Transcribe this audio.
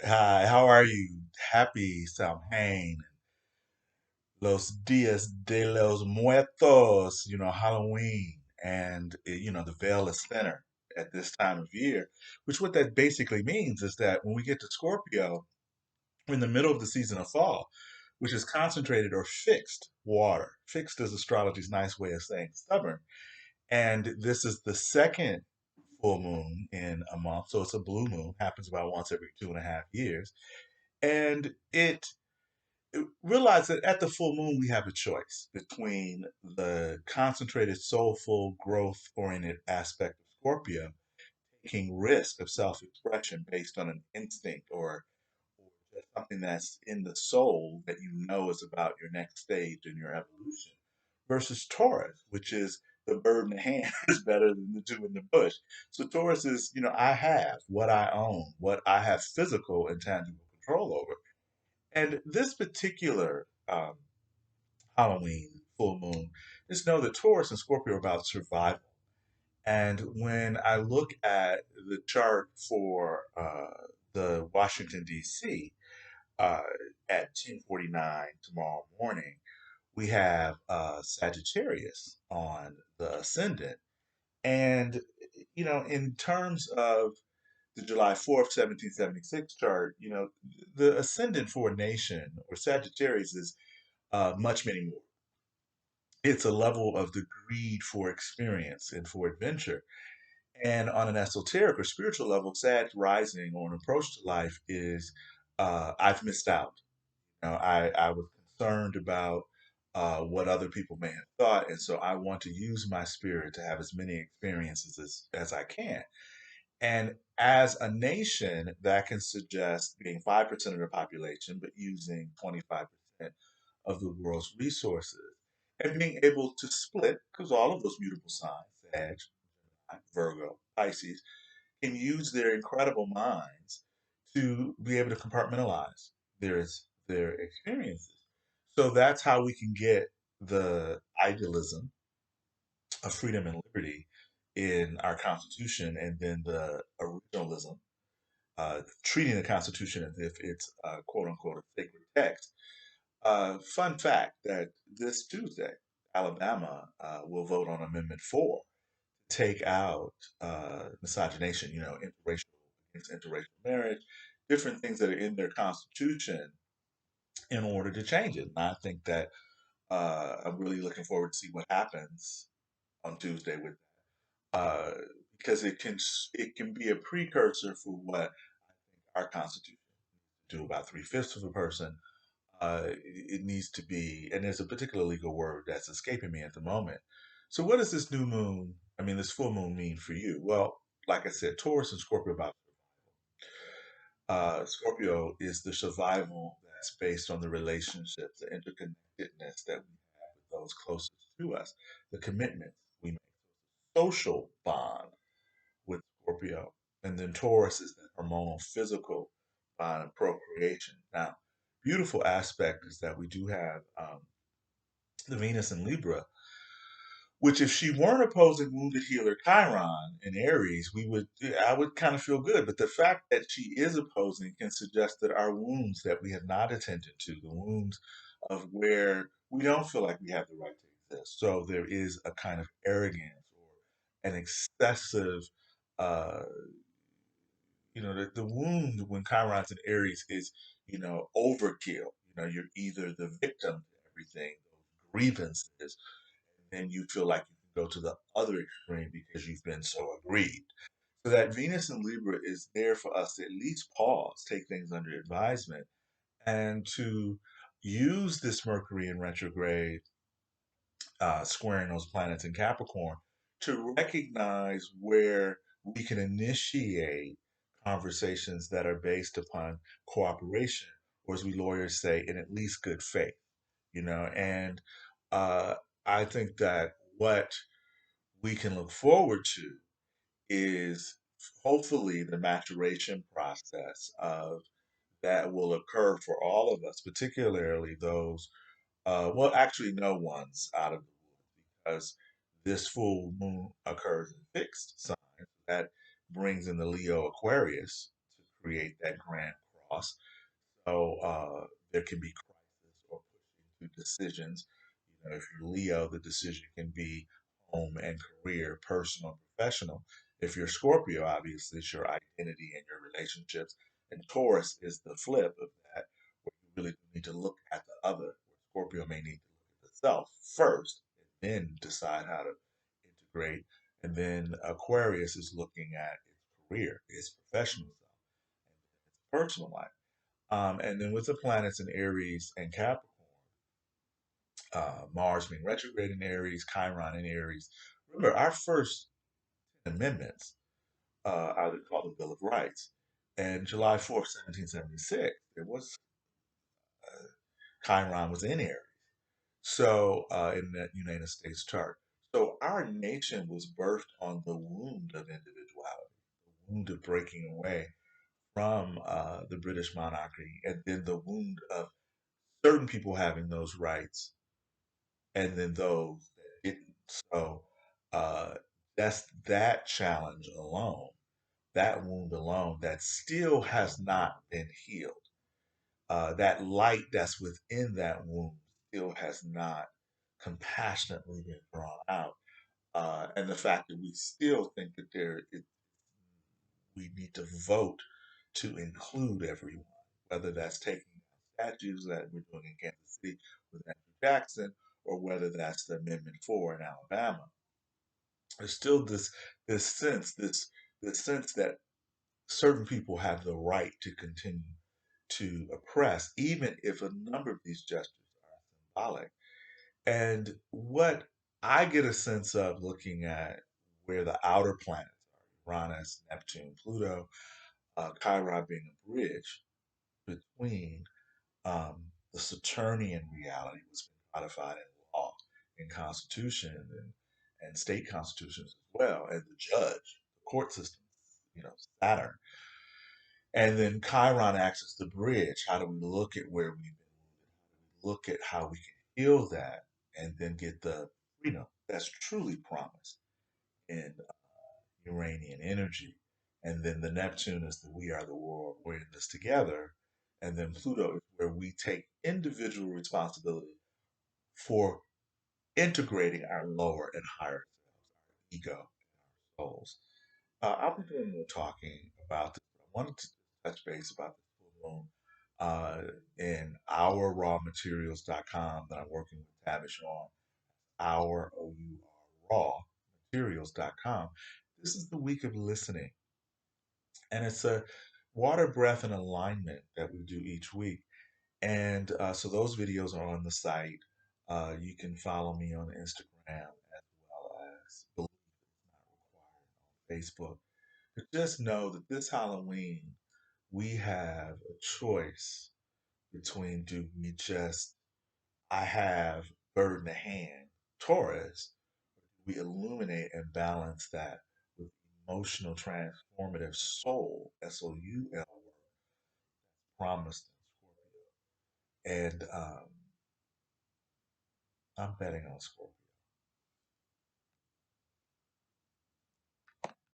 Hi, how are you? Happy Samhain, Los Dias de los Muertos, Halloween. And, the veil is thinner at this time of year, which what that basically means is that when we get to Scorpio, we're in the middle of the season of fall, which is concentrated or fixed water. Fixed is astrology's nice way of saying stubborn. And this is the second full moon in a month. So it's a blue moon, happens about once every 2.5 years. And it realize that at the full moon we have a choice between the concentrated soulful growth oriented aspect of Scorpio, taking risk of self-expression based on an instinct or just something that's in the soul that you know is about your next stage in your evolution, versus Taurus, which is the bird in the hand is better than the two in the bush. So Taurus is, I have what I own, what I have physical and tangible control over. And this particular Halloween full moon, just know that Taurus and Scorpio are about survival. And when I look at the chart for the Washington D.C. Uh, at 10:49 tomorrow morning, we have Sagittarius on the ascendant, and in terms of the July 4th, 1776 chart, the ascendant for a nation or Sagittarius is much many more. It's a level of the greed for experience and for adventure. And on an esoteric or spiritual level, Sag rising or an approach to life is I've missed out. I was concerned about what other people may have thought. And so I want to use my spirit to have as many experiences as I can. And as a nation, that can suggest being 5% of the population, but using 25% of the world's resources and being able to split, because all of those mutable signs, Sag, Virgo, Pisces, can use their incredible minds to be able to compartmentalize their experiences. So that's how we can get the idealism of freedom and liberty in our Constitution, and then the originalism, treating the Constitution as if it's quote unquote a sacred text. Fun fact that this Tuesday, Alabama will vote on Amendment 4, take out miscegenation, interracial marriage, different things that are in their constitution in order to change it. And I think that I'm really looking forward to see what happens on Tuesday with uh, because it can be a precursor for what our constitution do. About 3/5 of a person. It needs to be, and there's a particular legal word that's escaping me at the moment. So, what does this new moon, I mean, this full moon mean for you? Well, like I said, Taurus and Scorpio about Scorpio is the survival that's based on the relationships, the interconnectedness that we have with those closest to us, the commitments we make, social bond with Scorpio. And then Taurus is the hormonal, physical bond of procreation. Now, beautiful aspect is that we do have the Venus in Libra, which if she weren't opposing wounded healer Chiron in Aries, I would kind of feel good. But the fact that she is opposing can suggest that our wounds that we have not attended to, the wounds of where we don't feel like we have the right to exist. So there is a kind of arrogance or an excessive uh the wound when Chiron's in Aries is, overkill. You're either the victim to everything, those grievances, then you feel like you can go to the other extreme because you've been so aggrieved. So that Venus in Libra is there for us to at least pause, take things under advisement, and to use this Mercury in retrograde, squaring those planets in Capricorn, to recognize where we can initiate conversations that are based upon cooperation, or as we lawyers say, in at least good faith. And uh, I think that what we can look forward to is hopefully the maturation process of that will occur for all of us, particularly those, well, actually, no one's out of the woods because this full moon occurs in fixed signs. That brings in the Leo Aquarius to create that grand cross. loss. So there can be crisis or pushing through decisions. You know, if you're Leo, the decision can be home and career, personal, professional. If you're Scorpio, obviously it's your identity and your relationships. And Taurus is the flip of that, where you really need to look at the other. Where Scorpio may need to look at the self first and then decide how to integrate. And then Aquarius is looking at its career, its professional self, and its personal life. And then with the planets in Aries and Capricorn, Mars being retrograde in Aries, Chiron in Aries. Remember, our first amendments are called the Bill of Rights. And July 4th, 1776, it was Chiron was in Aries. So in that United States chart. So our nation was birthed on the wound of individuality, the wound of breaking away from the British monarchy, and then the wound of certain people having those rights and then those that didn't. So uh, that's that challenge alone, that wound alone, that still has not been healed. That light that's within that wound still has not compassionately been drawn out. And the fact that we still think that we need to vote to include everyone, whether that's taking down statues that we're doing in Kansas City with Andrew Jackson, or whether that's the Amendment 4 in Alabama. There's still this sense that certain people have the right to continue to oppress, even if a number of these gestures are symbolic. And what I get a sense of looking at where the outer planets are, Uranus, Neptune, Pluto, Chiron being a bridge between the Saturnian reality, was been codified in law, in constitution, and state constitutions as well, and the judge, the court system, Saturn. And then Chiron acts as the bridge. How do we look at where we've been wounded? How do we look at how we can heal that and then get the freedom that's truly promised in Uranian energy? And then the Neptune is the we are the world, we're in this together. And then Pluto is where we take individual responsibility for integrating our lower and higher selves, our ego, our souls. I'll be doing more talking about this. I wanted to touch base about this full moon in ourrawmaterials.com that I'm working with Tavish on. Our, O-U-R, rawmaterials.com. This is the week of listening. And it's a water, breath, and alignment that we do each week. And so those videos are on the site. You can follow me on Instagram as well as Believe It's Not Required on Facebook. But just know that this Halloween, we have a choice between do we just, I have bird in the hand, Taurus, we illuminate and balance that with emotional transformative soul, SOUL work promised in Scorpio. And I'm betting on Scorpio.